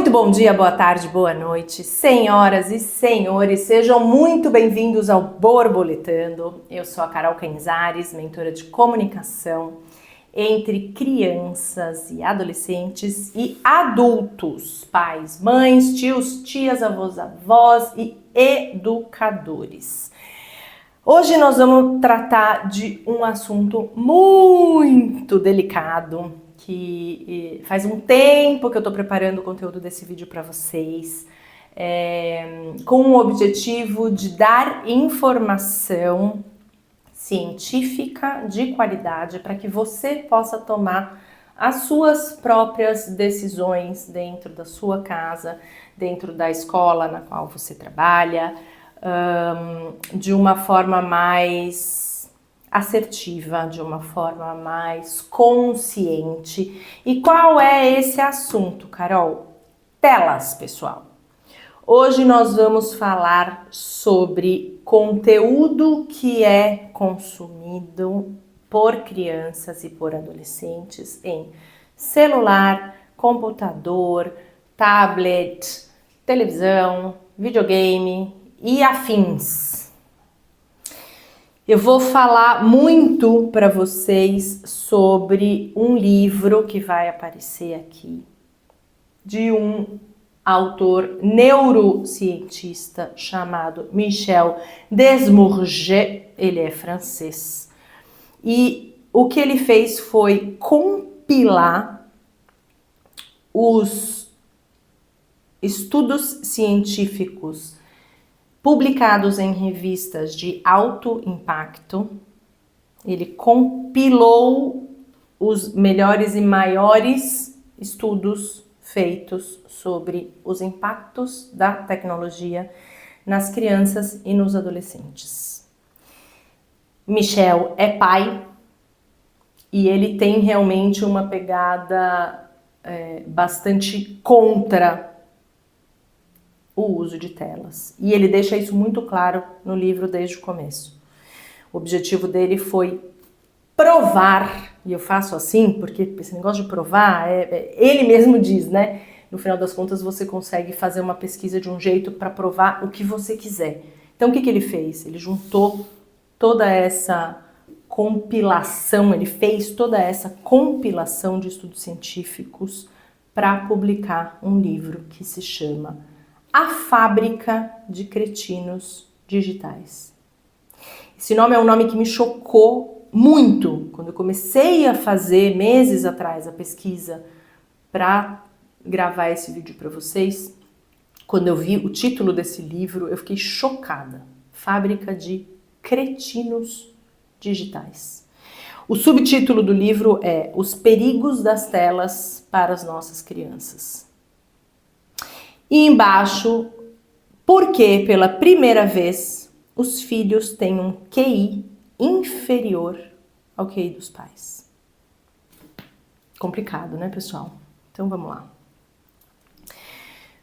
Muito bom dia, boa tarde, boa noite, senhoras e senhores, sejam muito bem-vindos ao Borboletando. Eu sou a Carol Canzares, mentora de comunicação entre crianças e adolescentes e adultos, pais, mães, tios, tias, avós, avós e educadores. Hoje nós vamos tratar de um assunto muito delicado, que faz um tempo que eu estou preparando o conteúdo desse vídeo para vocês, com o objetivo de dar informação científica de qualidade para que você possa tomar as suas próprias decisões dentro da sua casa, dentro da escola na qual você trabalha, de uma forma mais assertiva, de uma forma mais consciente. E qual é esse assunto, Carol? Telas, pessoal. Hoje nós vamos falar sobre conteúdo que é consumido por crianças e por adolescentes em celular, computador, tablet, televisão, videogame e afins. Eu vou falar muito para vocês sobre um livro que vai aparecer aqui, de um autor neurocientista chamado Michel Desmourget, ele é francês. E o que ele fez foi compilar os estudos científicos publicados em revistas de alto impacto. Ele compilou os melhores e maiores estudos feitos sobre os impactos da tecnologia nas crianças e nos adolescentes. Michel é pai e ele tem realmente uma pegada bastante contra o uso de telas. E ele deixa isso muito claro no livro desde o começo. O objetivo dele foi provar, e eu faço assim porque esse negócio de provar, ele mesmo diz, né? No final das contas você consegue fazer uma pesquisa de um jeito para provar o que você quiser. Então o que ele fez? Ele juntou toda essa compilação, ele fez toda essa compilação de estudos científicos para publicar um livro que se chama A Fábrica de Cretinos Digitais. Esse nome é um nome que me chocou muito quando eu comecei a fazer, meses atrás, a pesquisa para gravar esse vídeo para vocês. Quando eu vi o título desse livro, eu fiquei chocada. Fábrica de Cretinos Digitais. O subtítulo do livro é Os Perigos das Telas para as Nossas Crianças. E embaixo, porque pela primeira vez os filhos têm um QI inferior ao QI dos pais. Complicado, né, pessoal? Então vamos lá.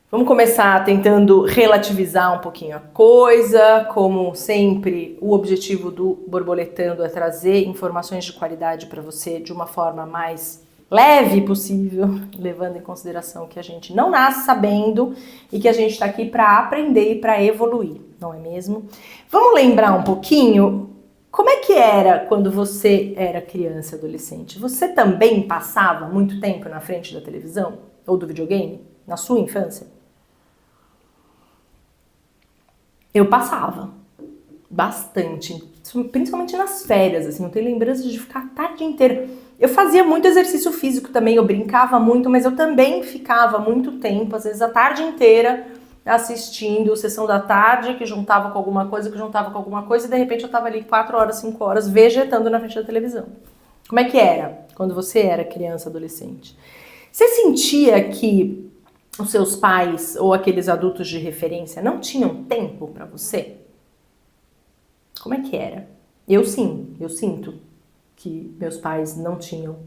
Vamos começar tentando relativizar um pouquinho a coisa. Como sempre, o objetivo do Borboletando é trazer informações de qualidade para você de uma forma mais leve possível, levando em consideração que a gente não nasce sabendo e que a gente está aqui para aprender e para evoluir, não é mesmo? Vamos lembrar um pouquinho como é que era quando você era criança e adolescente? Você também passava muito tempo na frente da televisão ou do videogame na sua infância? Eu passava bastante, principalmente nas férias, assim, eu tenho lembranças de ficar a tarde inteira. Eu fazia muito exercício físico também, eu brincava muito, mas eu também ficava muito tempo, às vezes a tarde inteira, assistindo Sessão da Tarde, que juntava com alguma coisa, e de repente eu tava ali 4 horas, 5 horas, vegetando na frente da televisão. Como é que era quando você era criança, adolescente? Você sentia que os seus pais ou aqueles adultos de referência não tinham tempo para você? Como é que era? Eu sinto que meus pais não tinham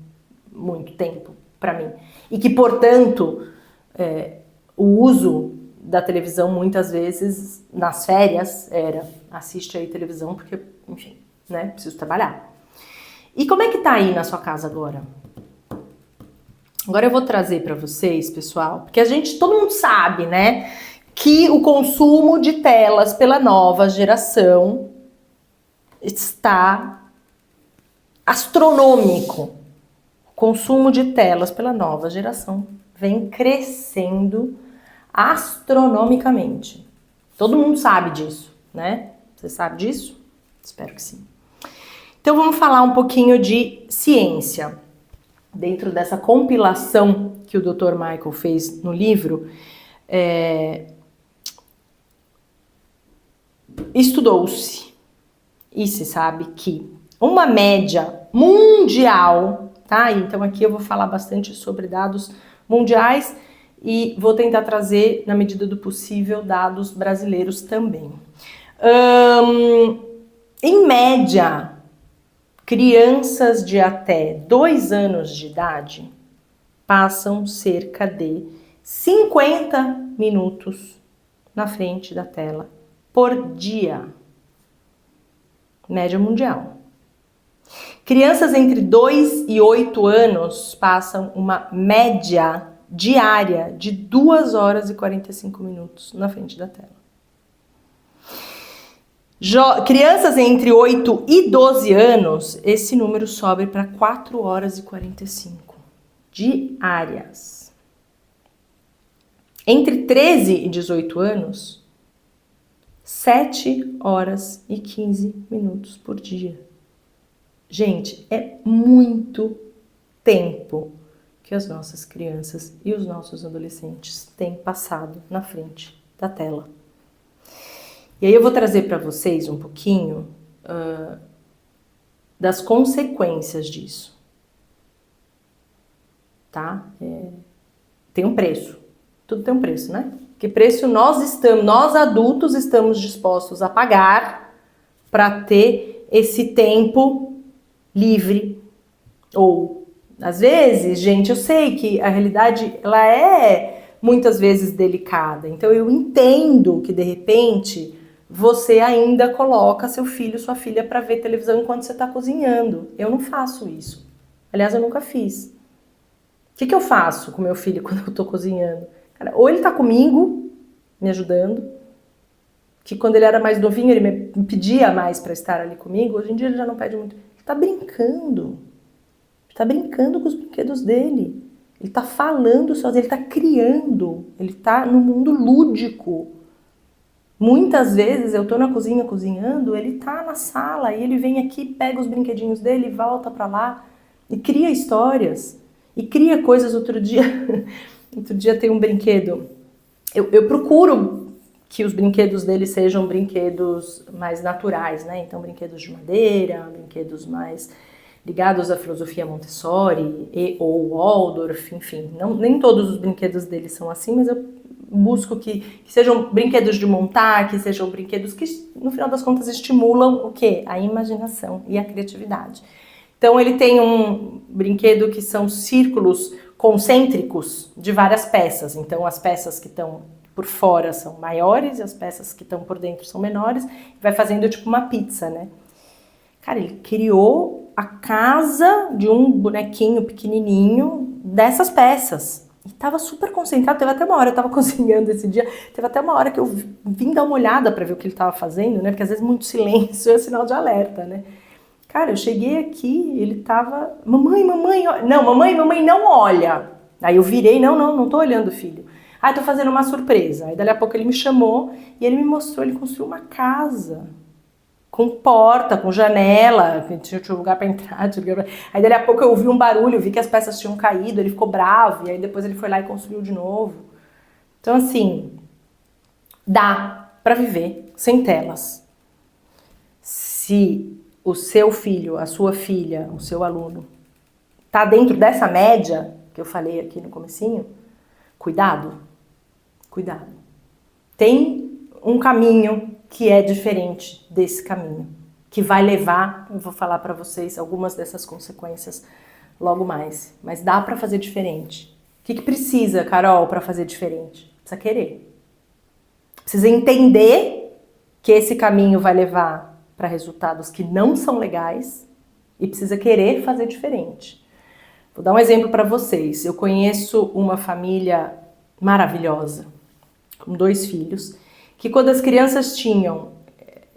muito tempo para mim. E que, portanto, o uso da televisão muitas vezes, nas férias, era assiste aí televisão porque, enfim, né, preciso trabalhar. E como é que tá aí na sua casa agora? Agora eu vou trazer para vocês, pessoal, porque todo mundo sabe, né, que o consumo de telas pela nova geração está astronômico. O consumo de telas pela nova geração vem crescendo astronomicamente. Todo mundo sabe disso, né? Você sabe disso? Espero que sim. Então vamos falar um pouquinho de ciência. Dentro dessa compilação que o Dr. Michael fez no livro, estudou-se e se sabe que uma média mundial, tá? Então aqui eu vou falar bastante sobre dados mundiais e vou tentar trazer, na medida do possível, dados brasileiros também. Em média, crianças de até 2 anos de idade passam cerca de 50 minutos na frente da tela por dia. Média mundial. Crianças entre 2 e 8 anos passam uma média diária de 2 horas e 45 minutos na frente da tela. Crianças entre 8 e 12 anos, esse número sobe para 4 horas e 45 diárias. Entre 13 e 18 anos, 7 horas e 15 minutos por dia. Gente, é muito tempo que as nossas crianças e os nossos adolescentes têm passado na frente da tela. E aí eu vou trazer para vocês um pouquinho das consequências disso, tá? Tem um preço, tudo tem um preço, né? Que preço nós adultos estamos dispostos a pagar para ter esse tempo livre. Ou, às vezes, gente, eu sei que a realidade, ela é muitas vezes delicada, então eu entendo que, de repente, você ainda coloca seu filho, sua filha para ver televisão enquanto você está cozinhando. Eu não faço isso. Aliás, eu nunca fiz. O que eu faço com meu filho quando eu estou cozinhando? Cara, ou ele está comigo, me ajudando, que quando ele era mais novinho, ele me pedia mais para estar ali comigo. Hoje em dia ele já não pede muito. Ele está brincando. Ele está brincando com os brinquedos dele. Ele está falando sozinho, ele está criando. Ele está no mundo lúdico. Muitas vezes eu tô na cozinha cozinhando, ele tá na sala e ele vem aqui, pega os brinquedinhos dele, volta pra lá e cria histórias e cria coisas. Outro dia tem um brinquedo, eu procuro que os brinquedos dele sejam brinquedos mais naturais, né? Então brinquedos de madeira, brinquedos mais ligados à filosofia Montessori ou Waldorf, enfim. Nem todos os brinquedos dele são assim, mas eu busco que sejam brinquedos de montar, que sejam brinquedos que, no final das contas, estimulam o quê? A imaginação e a criatividade. Então, ele tem um brinquedo que são círculos concêntricos de várias peças. Então, as peças que estão por fora são maiores e as peças que estão por dentro são menores. Vai fazendo tipo uma pizza, né? Cara, ele criou a casa de um bonequinho pequenininho dessas peças. E tava super concentrado, teve até uma hora, eu tava cozinhando esse dia, teve até uma hora que eu vim dar uma olhada pra ver o que ele tava fazendo, né? Porque às vezes muito silêncio é sinal de alerta, né? Cara, eu cheguei aqui, ele tava, mamãe, não, mamãe, não olha. Aí eu virei, não tô olhando, filho. Ah, tô fazendo uma surpresa. Aí dali a pouco ele me chamou e ele me mostrou, ele construiu uma casa. Com porta, com janela, tinha lugar para entrar. Aí dali a pouco eu ouvi um barulho, vi que as peças tinham caído, ele ficou bravo, e aí depois ele foi lá e construiu de novo. Então assim, dá para viver sem telas. Se o seu filho, a sua filha, o seu aluno, tá dentro dessa média que eu falei aqui no comecinho, cuidado. Tem um caminho que é diferente desse caminho, que vai levar, eu vou falar para vocês algumas dessas consequências logo mais, mas dá para fazer diferente. O que precisa, Carol, para fazer diferente? Precisa querer. Precisa entender que esse caminho vai levar para resultados que não são legais e precisa querer fazer diferente. Vou dar um exemplo para vocês. Eu conheço uma família maravilhosa, com 2 filhos, que quando as crianças tinham,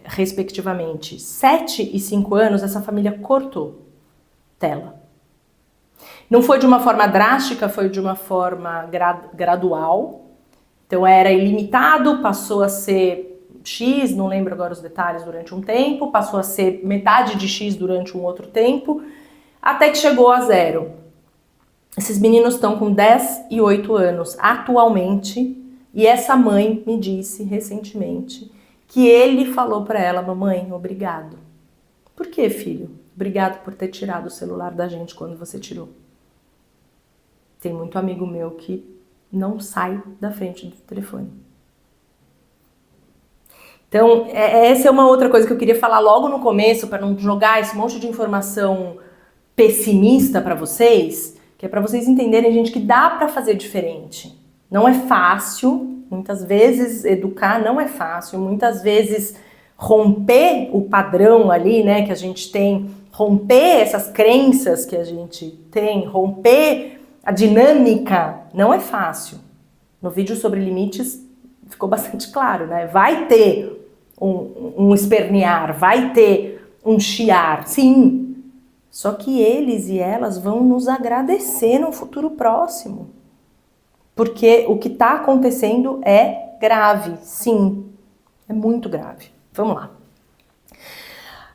respectivamente, 7 e 5 anos, essa família cortou tela. Não foi de uma forma drástica, foi de uma forma gradual. Então era ilimitado, passou a ser X, não lembro agora os detalhes, durante um tempo, passou a ser metade de X durante um outro tempo, até que chegou a 0. Esses meninos estão com 10 e 8 anos atualmente, e essa mãe me disse recentemente que ele falou para ela: mamãe, obrigado. Por quê, filho? Obrigado por ter tirado o celular da gente quando você tirou. Tem muito amigo meu que não sai da frente do telefone. Então, essa é uma outra coisa que eu queria falar logo no começo, para não jogar esse monte de informação pessimista para vocês, que é para vocês entenderem, gente, que dá para fazer diferente. Não é fácil, muitas vezes educar não é fácil, muitas vezes romper o padrão ali, né, que a gente tem, romper essas crenças que a gente tem, romper a dinâmica, não é fácil. No vídeo sobre limites ficou bastante claro, né? Vai ter um espernear, vai ter um chiar, sim. Só que eles e elas vão nos agradecer no futuro próximo. Porque o que está acontecendo é grave, sim. É muito grave. Vamos lá.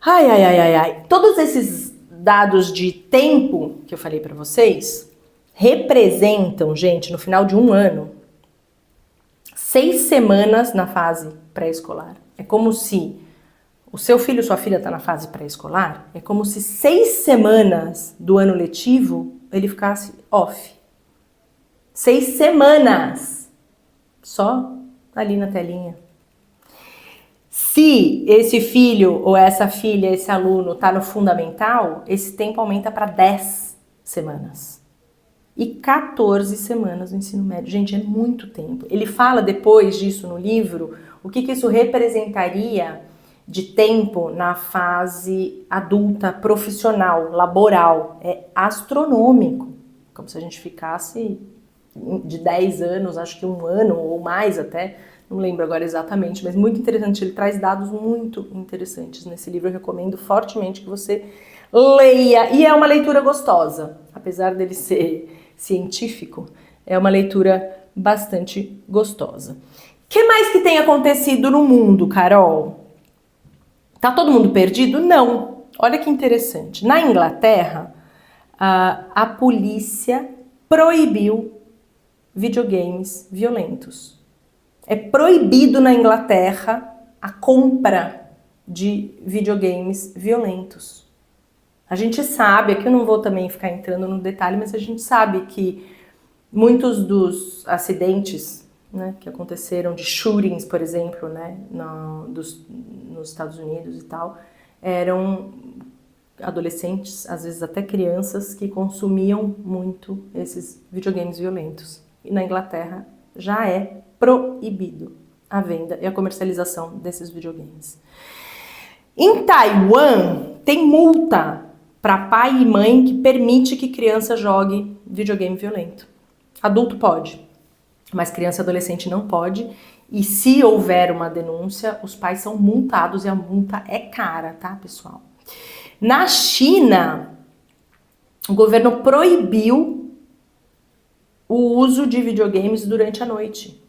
Ai. Todos esses dados de tempo que eu falei para vocês representam, gente, no final de um ano, 6 semanas na fase pré-escolar. É como se o seu filho ou sua filha está na fase pré-escolar, é como se 6 semanas do ano letivo ele ficasse off. 6 semanas só ali na telinha. Se esse filho ou essa filha, esse aluno está no fundamental, esse tempo aumenta para 10 semanas. E 14 semanas no ensino médio. Gente, é muito tempo. Ele fala depois disso no livro, o que isso representaria de tempo na fase adulta, profissional, laboral. É astronômico. Como se a gente ficasse de 10 anos, acho que 1 ano ou mais até, não lembro agora exatamente, mas muito interessante. Ele traz dados muito interessantes nesse livro. Eu recomendo fortemente que você leia. E é uma leitura gostosa, apesar dele ser científico, é uma leitura bastante gostosa. O que mais que tem acontecido no mundo, Carol? Tá todo mundo perdido? Não. Olha que interessante. Na Inglaterra, a polícia proibiu videogames violentos. É proibido na Inglaterra a compra de videogames violentos. A gente sabe, aqui eu não vou também ficar entrando no detalhe, mas a gente sabe que muitos dos acidentes, né, que aconteceram, de shootings, por exemplo, né, nos Estados Unidos e tal, eram adolescentes, às vezes até crianças, que consumiam muito esses videogames violentos. E na Inglaterra já é proibido a venda e a comercialização desses videogames. Em Taiwan, tem multa para pai e mãe que permite que criança jogue videogame violento. Adulto pode, mas criança e adolescente não pode. E se houver uma denúncia, os pais são multados e a multa é cara, tá, pessoal? Na China, o governo proibiu o uso de videogames durante a noite.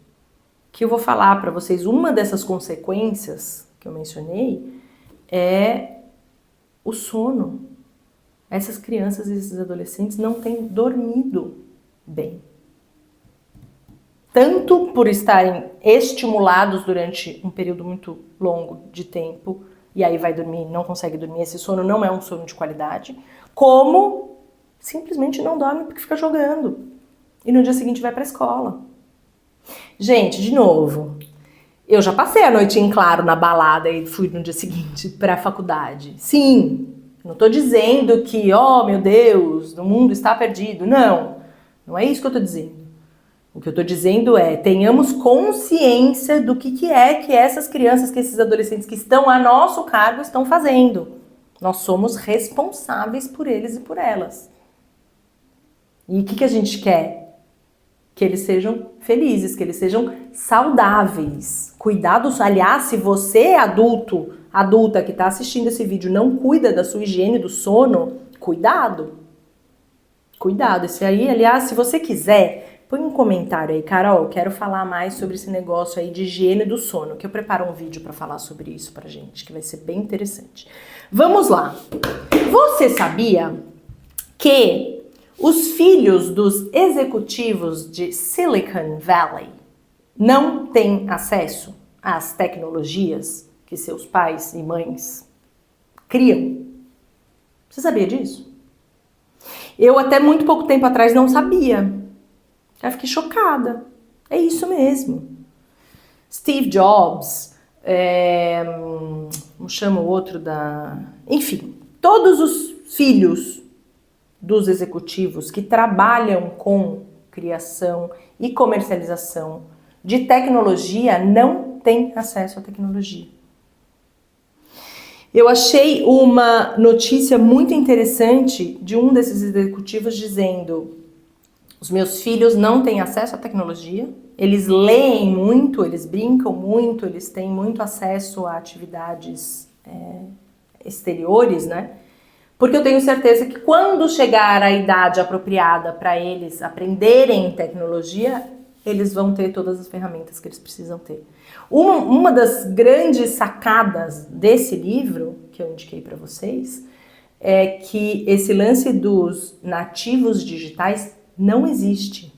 Que eu vou falar para vocês, uma dessas consequências que eu mencionei é o sono. Essas crianças e esses adolescentes não têm dormido bem. Tanto por estarem estimulados durante um período muito longo de tempo, e aí vai dormir, não consegue dormir, esse sono não é um sono de qualidade, como simplesmente não dorme porque fica jogando. E no dia seguinte vai para a escola. Gente, de novo, eu já passei a noite em claro na balada e fui no dia seguinte para a faculdade. Sim, não estou dizendo que, oh meu Deus, o mundo está perdido. Não, não é isso que eu estou dizendo. O que eu estou dizendo é, tenhamos consciência do que é que essas crianças, que esses adolescentes que estão a nosso cargo estão fazendo. Nós somos responsáveis por eles e por elas. E o que a gente quer? Que eles sejam felizes, que eles sejam saudáveis. Cuidados, aliás, se você é adulta que está assistindo esse vídeo, não cuida da sua higiene do sono, cuidado. Cuidado, esse aí, aliás, se você quiser, põe um comentário aí, Carol, quero falar mais sobre esse negócio aí de higiene do sono, que eu preparo um vídeo para falar sobre isso pra gente, que vai ser bem interessante. Vamos lá. Você sabia que os filhos dos executivos de Silicon Valley não têm acesso às tecnologias que seus pais e mães criam? Você sabia disso? Eu até muito pouco tempo atrás não sabia. Eu fiquei chocada. É isso mesmo. Steve Jobs, como chama o outro da... Enfim, todos os filhos dos executivos que trabalham com criação e comercialização de tecnologia não têm acesso à tecnologia. Eu achei uma notícia muito interessante de um desses executivos dizendo: os meus filhos não têm acesso à tecnologia, eles leem muito, eles brincam muito, eles têm muito acesso a atividades exteriores, né? Porque eu tenho certeza que quando chegar a idade apropriada para eles aprenderem tecnologia, eles vão ter todas as ferramentas que eles precisam ter. Uma das grandes sacadas desse livro, que eu indiquei para vocês, é que esse lance dos nativos digitais não existe.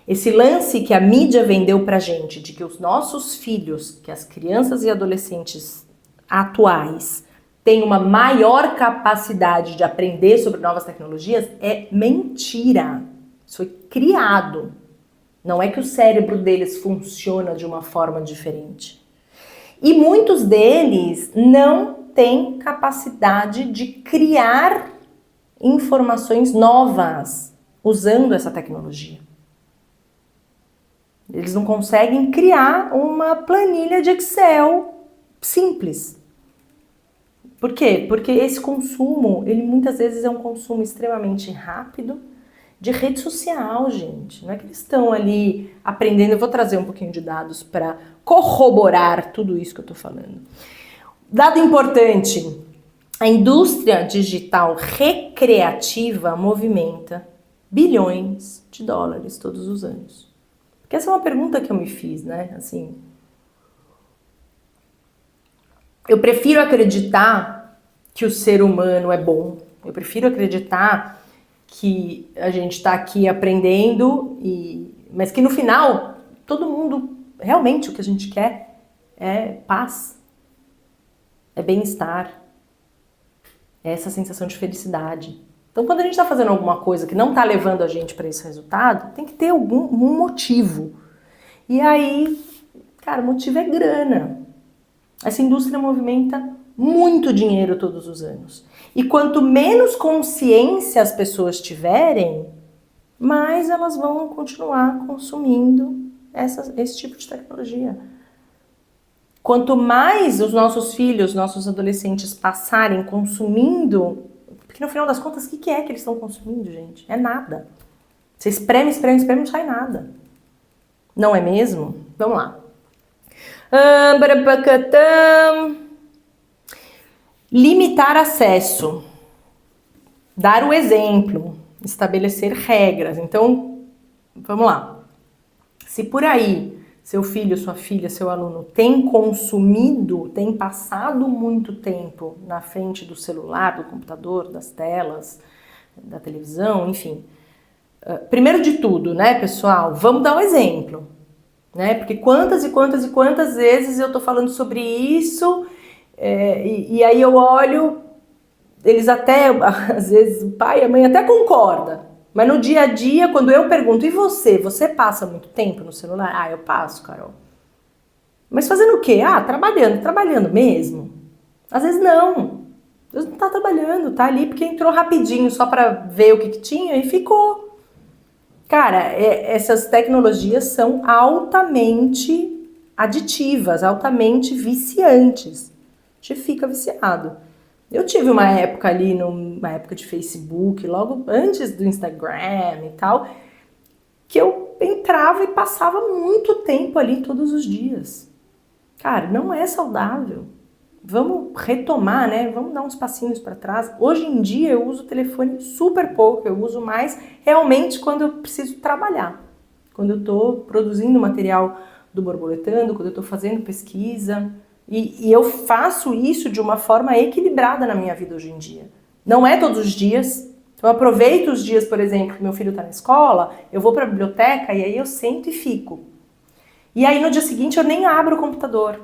Esse lance que a mídia vendeu pra gente, de que os nossos filhos, que as crianças e adolescentes atuais, têm uma maior capacidade de aprender sobre novas tecnologias, é mentira. Isso foi criado. Não é que o cérebro deles funciona de uma forma diferente. E muitos deles não têm capacidade de criar informações novas usando essa tecnologia. Eles não conseguem criar uma planilha de Excel simples. Por quê? Porque esse consumo, ele muitas vezes é um consumo extremamente rápido, de rede social, gente. Não é que eles estão ali aprendendo. Eu vou trazer um pouquinho de dados para corroborar tudo isso que eu estou falando. Dado importante, a indústria digital recreativa movimenta bilhões de dólares todos os anos. Porque essa é uma pergunta que eu me fiz, né? Assim, eu prefiro acreditar que o ser humano é bom. Eu prefiro acreditar que a gente está aqui aprendendo, mas que no final, todo mundo, realmente o que a gente quer é paz, é bem-estar, é essa sensação de felicidade. Então, quando a gente está fazendo alguma coisa que não está levando a gente para esse resultado, tem que ter algum motivo. E aí, cara, o motivo é grana. Essa indústria movimenta muito dinheiro todos os anos. E quanto menos consciência as pessoas tiverem, mais elas vão continuar consumindo esse tipo de tecnologia. Quanto mais os nossos filhos, nossos adolescentes passarem consumindo, porque no final das contas, o que é que eles estão consumindo, gente? É nada. Você espreme, não sai nada. Não é mesmo? Vamos lá. Limitar acesso, dar o exemplo, estabelecer regras. Então, vamos lá. Se por aí seu filho, sua filha, seu aluno tem consumido, tem passado muito tempo na frente do celular, do computador, das telas, da televisão, enfim. Primeiro de tudo, né, pessoal, vamos dar um exemplo, né? Porque quantas e quantas vezes eu tô falando sobre isso. E aí eu olho, eles até, às vezes o pai e a mãe até concorda, mas no dia a dia, quando eu pergunto, e você? Você passa muito tempo no celular? Ah, eu passo, Carol. Mas fazendo o quê? Ah, trabalhando mesmo? Às vezes não. Às vezes não tá trabalhando, tá ali porque entrou rapidinho só para ver o que tinha e ficou. Cara, essas tecnologias são altamente aditivas, altamente viciantes. A gente fica viciado. Eu tive uma época ali, numa época de Facebook, logo antes do Instagram e tal, que eu entrava e passava muito tempo ali todos os dias. Cara, não é saudável. Vamos retomar, né? Vamos dar uns passinhos para trás. Hoje em dia eu uso o telefone super pouco, eu uso mais realmente quando eu preciso trabalhar. Quando eu estou produzindo material do Borboletando, quando eu estou fazendo pesquisa. E eu faço isso de uma forma equilibrada na minha vida hoje em dia. Não é todos os dias. Eu aproveito os dias, por exemplo, que meu filho está na escola, eu vou para a biblioteca e aí eu sento e fico. E aí no dia seguinte eu nem abro o computador.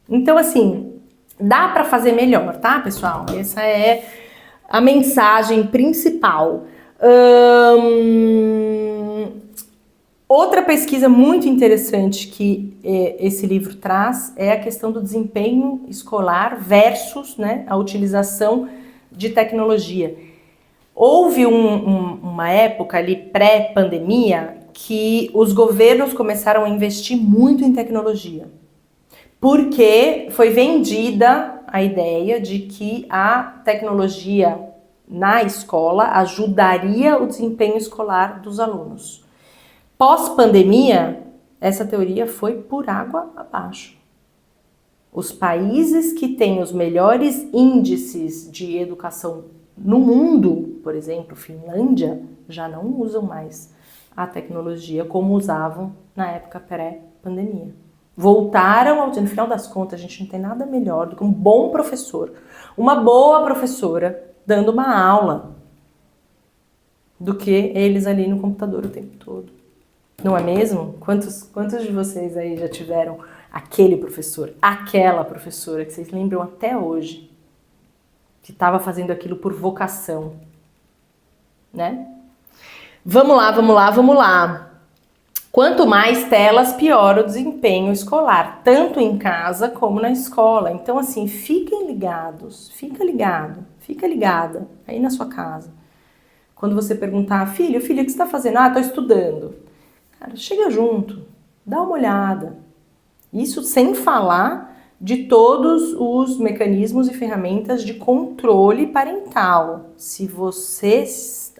Então assim, dá para fazer melhor, tá, pessoal? Essa é a mensagem principal. Outra pesquisa muito interessante que esse livro traz é a questão do desempenho escolar versus, né, a utilização de tecnologia. Houve uma época ali pré-pandemia que os governos começaram a investir muito em tecnologia, porque foi vendida a ideia de que a tecnologia na escola ajudaria o desempenho escolar dos alunos. Pós-pandemia, essa teoria foi por água abaixo. Os países que têm os melhores índices de educação no mundo, por exemplo, Finlândia, já não usam mais a tecnologia como usavam na época pré-pandemia. Voltaram, no final das contas, a gente não tem nada melhor do que um bom professor, uma boa professora dando uma aula, do que eles ali no computador o tempo todo. Não é mesmo? Quantos de vocês aí já tiveram aquele professor, aquela professora que vocês lembram até hoje, que estava fazendo aquilo por vocação, né? Vamos lá. Quanto mais telas, pior o desempenho escolar, tanto em casa como na escola. Então, assim, fiquem ligados, fica ligada aí na sua casa. Quando você perguntar, filho, o que você está fazendo? Ah, estou estudando. Cara, chega junto, dá uma olhada. Isso sem falar de todos os mecanismos e ferramentas de controle parental. Se você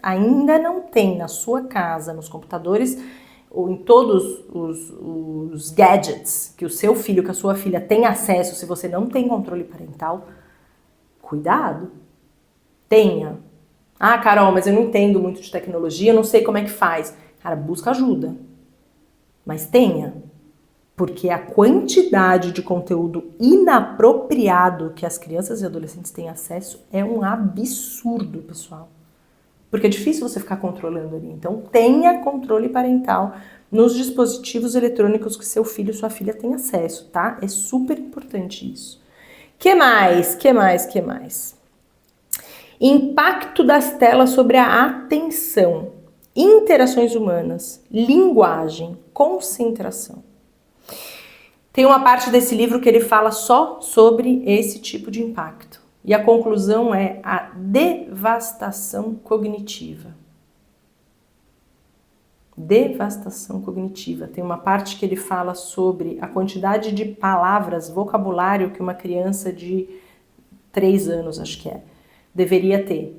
ainda não tem na sua casa, nos computadores ou em todos os gadgets que o seu filho, que a sua filha tem acesso, se você não tem controle parental, cuidado, tenha. Ah, Carol, mas eu não entendo muito de tecnologia, eu não sei como é que faz. Cara, busca ajuda. Mas tenha, porque a quantidade de conteúdo inapropriado que as crianças e adolescentes têm acesso é um absurdo, pessoal. Porque é difícil você ficar controlando ali. Então, tenha controle parental nos dispositivos eletrônicos que seu filho e sua filha têm acesso, tá? É super importante isso. Que mais? Impacto das telas sobre a atenção. Interações humanas, linguagem, concentração. Tem uma parte desse livro que ele fala só sobre esse tipo de impacto. E a conclusão é a devastação cognitiva. Devastação cognitiva. Tem uma parte que ele fala sobre a quantidade de palavras, vocabulário que uma criança de 3 anos, acho que deveria ter.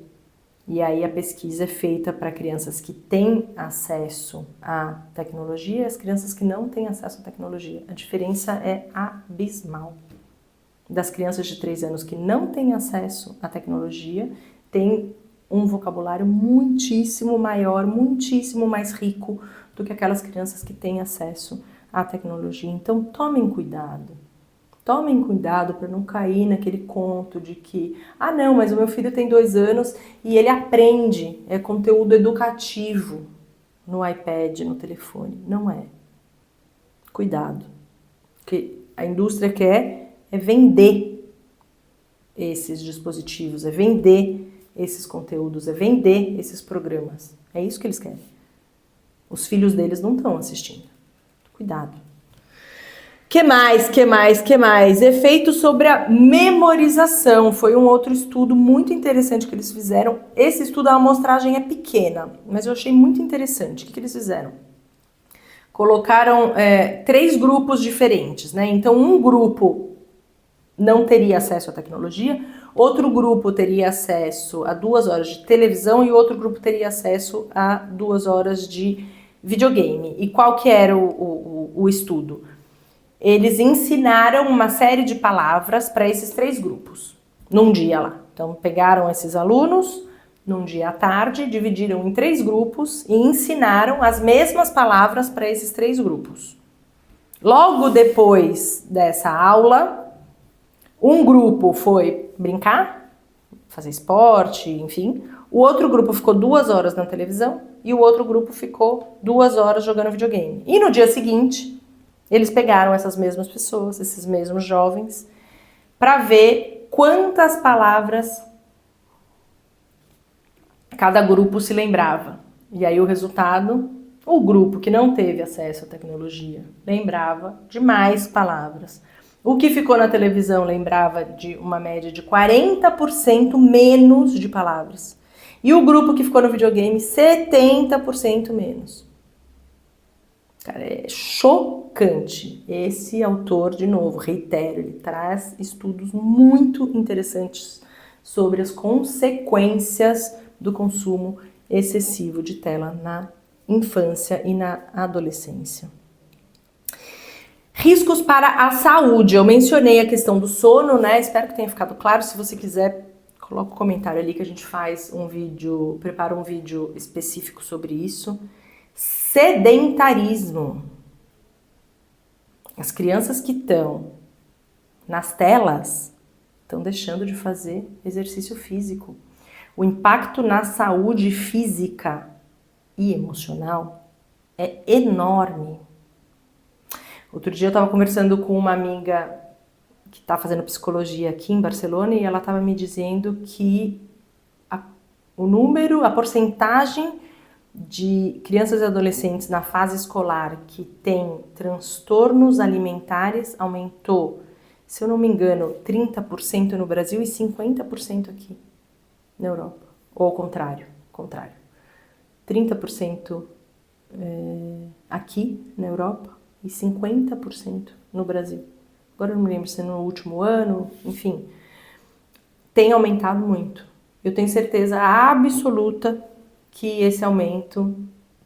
E aí a pesquisa é feita para crianças que têm acesso à tecnologia e as crianças que não têm acesso à tecnologia. A diferença é abismal. Das crianças de 3 anos que não têm acesso à tecnologia, tem um vocabulário muitíssimo maior, muitíssimo mais rico do que aquelas crianças que têm acesso à tecnologia. Então tomem cuidado. Tomem cuidado para não cair naquele conto de que, ah não, mas o meu filho tem 2 anos e ele aprende, é conteúdo educativo no iPad, no telefone. Não é. Cuidado. O que a indústria quer é vender esses dispositivos, é vender esses conteúdos, é vender esses programas. É isso que eles querem. Os filhos deles não estão assistindo. Cuidado. Que mais? Efeito sobre a memorização. Foi um outro estudo muito interessante que eles fizeram. Esse estudo, a amostragem é pequena, mas eu achei muito interessante. O que eles fizeram? Colocaram 3 grupos diferentes, né? Então, um grupo não teria acesso à tecnologia, outro grupo teria acesso a 2 horas de televisão e outro grupo teria acesso a 2 horas de videogame. E qual que era o estudo? Eles ensinaram uma série de palavras para esses 3 grupos, num dia lá. Então, pegaram esses alunos, num dia à tarde, dividiram em 3 grupos e ensinaram as mesmas palavras para esses 3 grupos. Logo depois dessa aula, um grupo foi brincar, fazer esporte, enfim. O outro grupo ficou 2 horas na televisão e o outro grupo ficou 2 horas jogando videogame. E no dia seguinte, eles pegaram essas mesmas pessoas, esses mesmos jovens, para ver quantas palavras cada grupo se lembrava. E aí o resultado, o grupo que não teve acesso à tecnologia lembrava de mais palavras. O que ficou na televisão lembrava de uma média de 40% menos de palavras. E o grupo que ficou no videogame, 70% menos. Cara, é chocante. Esse autor, de novo, reitero, ele traz estudos muito interessantes sobre as consequências do consumo excessivo de tela na infância e na adolescência. Riscos para a saúde. Eu mencionei a questão do sono, né? Espero que tenha ficado claro. Se você quiser, coloca um comentário ali que a gente faz um vídeo, prepara um vídeo específico sobre isso. Sedentarismo. As crianças que estão nas telas estão deixando de fazer exercício físico. O impacto na saúde física e emocional é enorme. Outro dia eu estava conversando com uma amiga que está fazendo psicologia aqui em Barcelona e ela estava me dizendo que a porcentagem de crianças e adolescentes na fase escolar que tem transtornos alimentares aumentou, se eu não me engano, 30% no Brasil e 50% aqui na Europa. Ou ao contrário. 30% aqui na Europa e 50% no Brasil. Agora eu não me lembro se é no último ano, enfim. Tem aumentado muito. Eu tenho certeza absoluta que esse aumento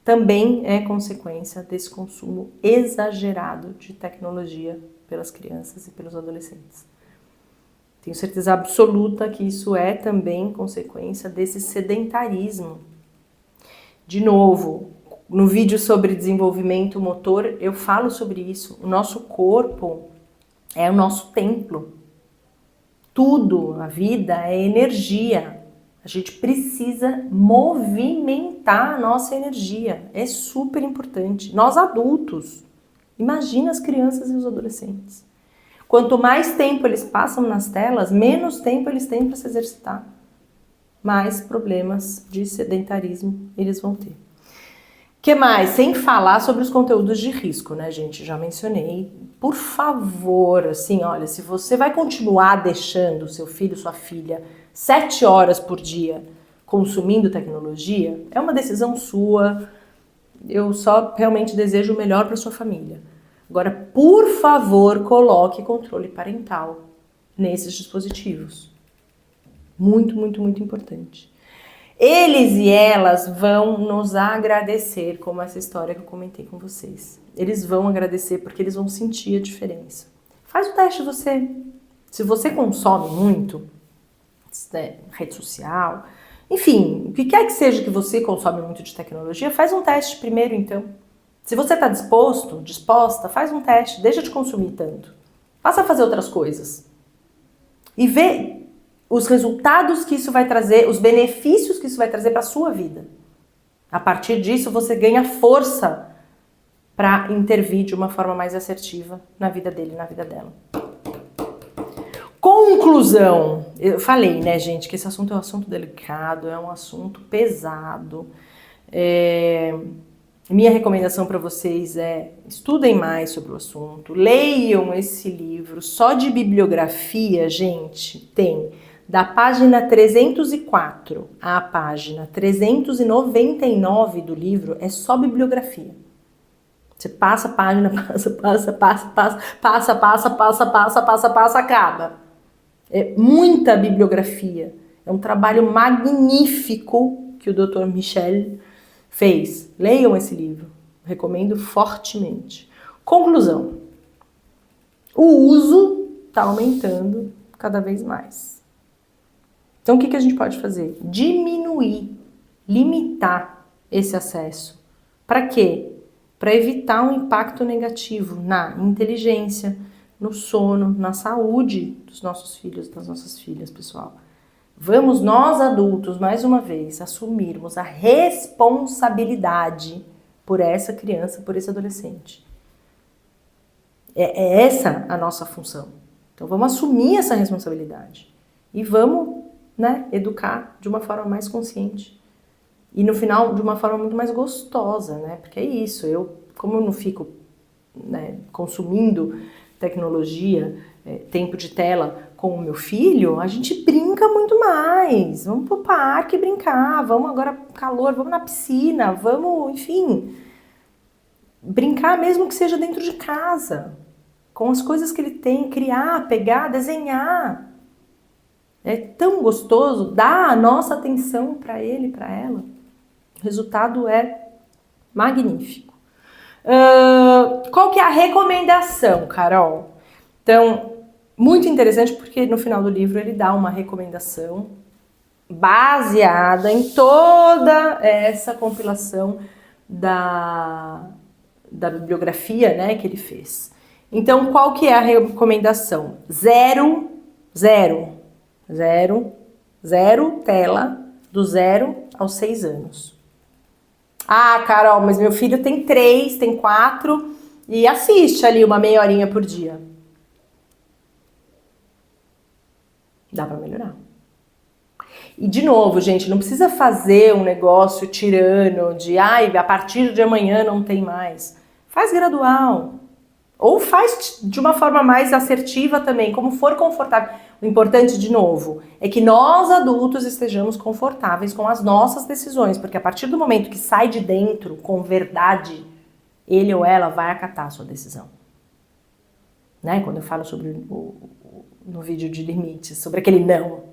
também é consequência desse consumo exagerado de tecnologia pelas crianças e pelos adolescentes. Tenho certeza absoluta que isso é também consequência desse sedentarismo. De novo, no vídeo sobre desenvolvimento motor, eu falo sobre isso. O nosso corpo é o nosso templo. Tudo, a vida é energia. A gente precisa movimentar a nossa energia. É super importante. Nós adultos, imagina as crianças e os adolescentes. Quanto mais tempo eles passam nas telas, menos tempo eles têm para se exercitar. Mais problemas de sedentarismo eles vão ter. Que mais? Sem falar sobre os conteúdos de risco, né, gente? Já mencionei. Por favor, assim, olha, se você vai continuar deixando seu filho, sua filha 7 horas por dia consumindo tecnologia, é uma decisão sua. Eu só realmente desejo o melhor para sua família. Agora, por favor, coloque controle parental nesses dispositivos. Muito, muito, muito importante. Eles e elas vão nos agradecer, como essa história que eu comentei com vocês. Eles vão agradecer porque eles vão sentir a diferença. Faz o teste você. Se você consome muito, rede social, enfim, o que quer que seja que você consome muito de tecnologia, faz um teste primeiro então. Se você está disposta, faz um teste, deixa de consumir tanto. Passa a fazer outras coisas. E vê os resultados que isso vai trazer, os benefícios que isso vai trazer para a sua vida. A partir disso, você ganha força para intervir de uma forma mais assertiva na vida dele, na vida dela. Conclusão. Eu falei, né, gente, que esse assunto é um assunto delicado, é um assunto pesado. Minha recomendação para vocês é estudem mais sobre o assunto, leiam esse livro. Só de bibliografia, gente, tem da página 304 à página 399 do livro, é só bibliografia. Você passa a página, passa, acaba. É muita bibliografia. É um trabalho magnífico que o Dr. Michel fez. Leiam esse livro. Recomendo fortemente. Conclusão. O uso está aumentando cada vez mais. Então, o que a gente pode fazer? Diminuir, limitar esse acesso. Para quê? Para evitar um impacto negativo na inteligência, no sono, na saúde dos nossos filhos, das nossas filhas, pessoal. Vamos nós adultos, mais uma vez, assumirmos a responsabilidade por essa criança, por esse adolescente. É essa a nossa função. Então vamos assumir essa responsabilidade e vamos, educar de uma forma mais consciente. E no final, de uma forma muito mais gostosa, Porque é isso, como eu não fico consumindo tecnologia, tempo de tela com o meu filho, a gente brinca muito mais. Vamos pro parque brincar, vamos agora calor, vamos na piscina, vamos, enfim, brincar mesmo que seja dentro de casa, com as coisas que ele tem, criar, pegar, desenhar. É tão gostoso, dar a nossa atenção para ele, para ela. O resultado é magnífico. Qual que é a recomendação, Carol? Então, muito interessante porque no final do livro ele dá uma recomendação baseada em toda essa compilação da bibliografia, que ele fez. Então, qual que é a recomendação? Zero tela do 0 aos 6 anos. Ah, Carol, mas meu filho tem 3, tem 4 e assiste ali uma meia horinha por dia. Dá para melhorar. E de novo, gente, não precisa fazer um negócio tirano de a partir de amanhã não tem mais. Faz gradual. Ou faz de uma forma mais assertiva também, como for confortável. O importante, de novo, é que nós adultos estejamos confortáveis com as nossas decisões, porque a partir do momento que sai de dentro com verdade, ele ou ela vai acatar a sua decisão. Quando eu falo sobre no vídeo de limites, sobre aquele não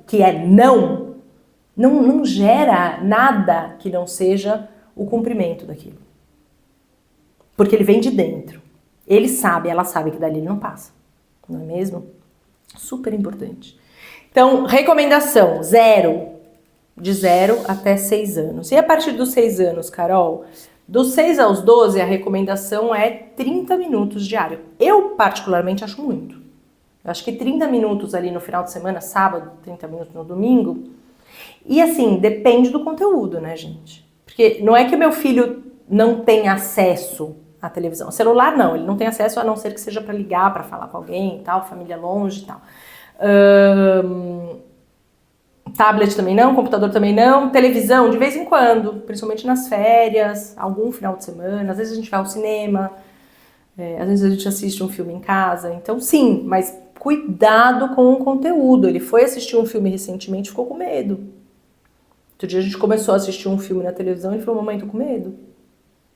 que é não gera nada que não seja o cumprimento daquilo. Porque ele vem de dentro. Ele sabe, ela sabe que dali ele não passa. Não é mesmo? Super importante. Então, recomendação, de 0 até 6 anos. E a partir dos 6 anos, Carol, dos 6 aos 12, a recomendação é 30 minutos diário. Eu, particularmente, acho muito. Eu acho que 30 minutos ali no final de semana, sábado, 30 minutos no domingo. E assim, depende do conteúdo, gente? Porque não é que o meu filho não tem acesso à televisão. O celular não, ele não tem acesso a não ser que seja para ligar, para falar com alguém e tal, família longe e tal. Tablet também não, computador também não, televisão de vez em quando, principalmente nas férias, algum final de semana, às vezes a gente vai ao cinema, às vezes a gente assiste um filme em casa, então sim, mas cuidado com o conteúdo. Ele foi assistir um filme recentemente e ficou com medo. Outro dia a gente começou a assistir um filme na televisão e ele falou, mamãe, tô com medo.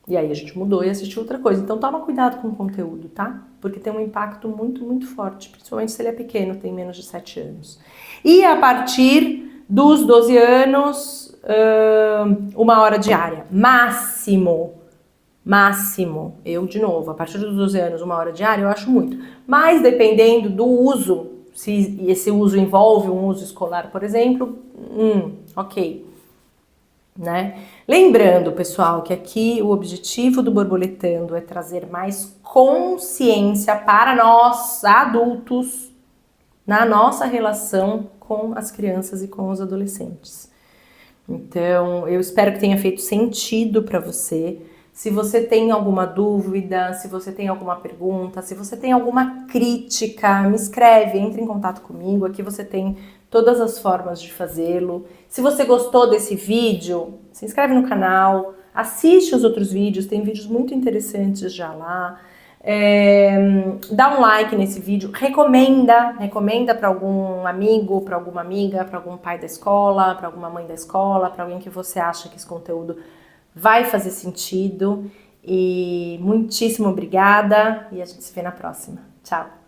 E aí a gente mudou e assistiu outra coisa. Então toma cuidado com o conteúdo, tá? Porque tem um impacto muito, muito forte, principalmente se ele é pequeno, tem menos de 7 anos. E a partir dos 12 anos, 1 hora diária, máximo. Eu, de novo, a partir dos 12 anos, 1 hora diária, eu acho muito. Mas dependendo do uso, se esse uso envolve um uso escolar, por exemplo, ok. Lembrando, pessoal, que aqui o objetivo do Borboletando é trazer mais consciência para nós, adultos, na nossa relação com as crianças e com os adolescentes. Então, eu espero que tenha feito sentido para você. Se você tem alguma dúvida, se você tem alguma pergunta, se você tem alguma crítica, me escreve, entre em contato comigo. Aqui você tem todas as formas de fazê-lo. Se você gostou desse vídeo, se inscreve no canal, assiste os outros vídeos, tem vídeos muito interessantes já lá. Dá um like nesse vídeo, recomenda para algum amigo, para alguma amiga, para algum pai da escola, para alguma mãe da escola, para alguém que você acha que esse conteúdo vai fazer sentido. E muitíssimo obrigada e a gente se vê na próxima. Tchau!